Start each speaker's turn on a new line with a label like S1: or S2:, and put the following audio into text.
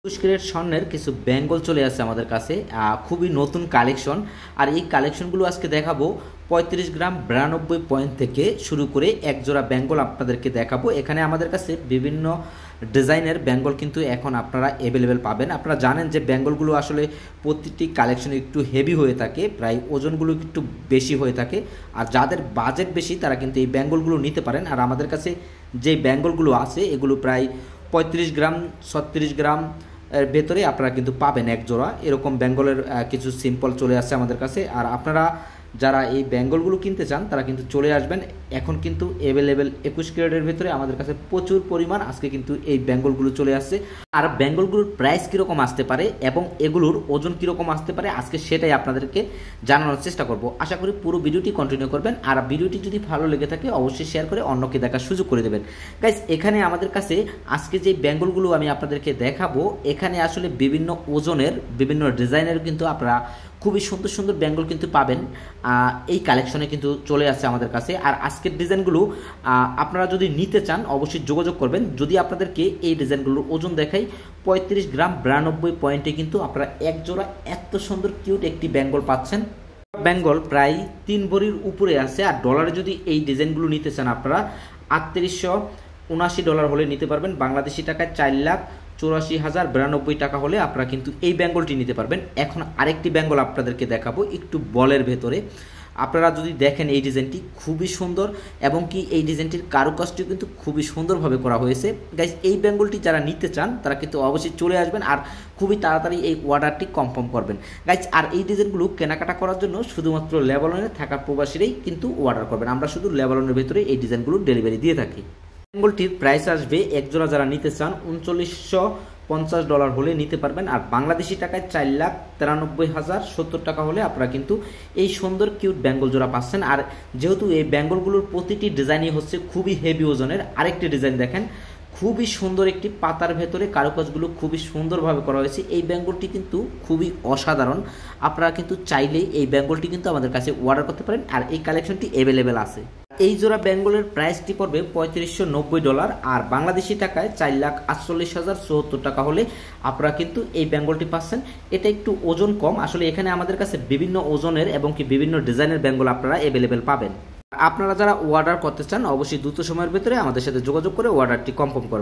S1: পুষ্করের স্বর্ণের কিছু বেঙ্গল চলে আসছে আমাদের কাছে, খুবই নতুন কালেকশন। আর এই কালেকশনগুলো আজকে দেখাবো 35 গ্রাম 92 পয়েন্ট থেকে শুরু করে এক জোড়া বেঙ্গল আপনাদেরকে দেখাবো। এখানে আমাদের কাছে বিভিন্ন ডিজাইনের বেঙ্গল কিন্তু এখন আপনারা অ্যাভেলেবেল পাবেন। আপনারা জানেন যে বেঙ্গলগুলো আসলে প্রতিটি কালেকশনে একটু হেভি হয়ে থাকে, প্রায় ওজনগুলো একটু বেশি হয়ে থাকে। আর যাদের বাজেট বেশি তারা কিন্তু এই বেঙ্গলগুলো নিতে পারেন। আর আমাদের কাছে যে বেঙ্গলগুলো আছে এগুলো প্রায় 35 গ্রাম 36 গ্রাম এর ভেতরে আপনারা কিন্তু পাবেন এক জোড়া। এরকম বেঙ্গলের কিছু সিম্পল চলে আসছে আমাদের কাছে। আর আপনারা যারা এই বেঙ্গলগুলো কিনতে চান তারা কিন্তু চলে আসবেন। এখন কিন্তু অ্যাভেলেবেল 21 ক্যারেটের ভেতরে আমাদের কাছে প্রচুর পরিমাণ আজকে কিন্তু এই বেঙ্গলগুলো চলে আসছে। আর বেঙ্গলগুলোর প্রাইস কীরকম আসতে পারে এবং এগুলোর ওজন কীরকম আসতে পারে আজকে সেটাই আপনাদেরকে জানানোর চেষ্টা করব। আশা করি পুরো ভিডিওটি কন্টিনিউ করবেন। আর ভিডিওটি যদি ভালো লেগে থাকে অবশ্যই শেয়ার করে অন্যকে দেখার সুযোগ করে দেবেন। গাইস, এখানে আমাদের কাছে আজকে যে বেঙ্গলগুলো আমি আপনাদেরকে দেখাবো এখানে আসলে বিভিন্ন ওজনের বিভিন্ন ডিজাইনের কিন্তু আপনারা খুবই সুন্দর সুন্দর বেঙ্গল কিন্তু পাবেন। এই কালেকশনে কিন্তু চলে আসছে আমাদের কাছে। আর আজকের ডিজাইনগুলো আপনারা যদি নিতে চান অবশ্যই যোগাযোগ করবেন। যদি আপনাদেরকে এই ডিজাইনগুলোর ওজন দেখাই 35 গ্রাম 92 পয়েন্টে কিন্তু আপনারা এক জোড়া এত সুন্দর কিউট একটি বেঙ্গল পাচ্ছেন। বেঙ্গল প্রায় 3 ভরির উপরে আছে। আর ডলারে যদি এই ডিজাইনগুলো নিতে চান আপনারা 3879 ডলার হলে নিতে পারবেন। বাংলাদেশি টাকায় 4,84,092 টাকা হলে আপনারা কিন্তু এই বেঙ্গলটি নিতে পারবেন। এখন আরেকটি বেঙ্গল আপনাদেরকে দেখাবো একটু বলের ভেতরে। আপনারা যদি দেখেন এই ডিজাইনটি খুবই সুন্দর এবং কি এই ডিজাইনটির কারুকাজটিও কিন্তু খুবই সুন্দরভাবে করা হয়েছে। গাইস, এই বেঙ্গলটি যারা নিতে চান তারা কিন্তু অবশ্যই চলে আসবেন আর খুবই তাড়াতাড়ি এই অর্ডারটি কনফার্ম করবেন। গাইস, আর এই ডিজাইনগুলো কেনাকাটা করার জন্য শুধুমাত্র লেবাননে থাকা প্রবাসীরাই কিন্তু অর্ডার করবেন। আমরা শুধু লেবাননের ভেতরে এই ডিজাইনগুলো ডেলিভারি দিয়ে থাকি। বেঙ্গলটির প্রাইস আসবে এক জোড়া যারা নিতে চান 3950 ডলার হলে নিতে পারবেন। আর বাংলাদেশি টাকায় 4,93,070 টাকা হলে আপনারা কিন্তু এই সুন্দর কিউট বেঙ্গল জোড়া পাচ্ছেন। আর যেহেতু এই বেঙ্গলগুলোর প্রতিটি ডিজাইনই হচ্ছে খুবই হেভি ওজনের। আরেকটি ডিজাইন দেখেন, খুবই সুন্দর একটি পাতার ভেতরে কারুকাজগুলো খুবই সুন্দরভাবে করা হয়েছে। এই বেঙ্গলটি কিন্তু খুবই অসাধারণ। আপনারা কিন্তু চাইলেই এই বেঙ্গলটি কিন্তু আমাদের কাছে অর্ডার করতে পারেন। আর এই কালেকশনটি অ্যাভেলেবেল আছে। এই জোড়া বেঙ্গলের প্রাইসটি পড়বে 3590 ডলার। আর বাংলাদেশি টাকায় 4,48,074 টাকা হলে আপনারা কিন্তু এই বেঙ্গলটি পাচ্ছেন। এটা একটু ওজন কম। আসলে এখানে আমাদের কাছে বিভিন্ন ওজনের এবং কি বিভিন্ন ডিজাইনের বেঙ্গল আপনারা অ্যাভেলেবেল পাবেন। আপনারা যারা অর্ডার করতে চান অবশ্যই দ্রুত সময়ের ভিতরে আমাদের সাথে যোগাযোগ করে অর্ডারটি কনফার্ম করবেন।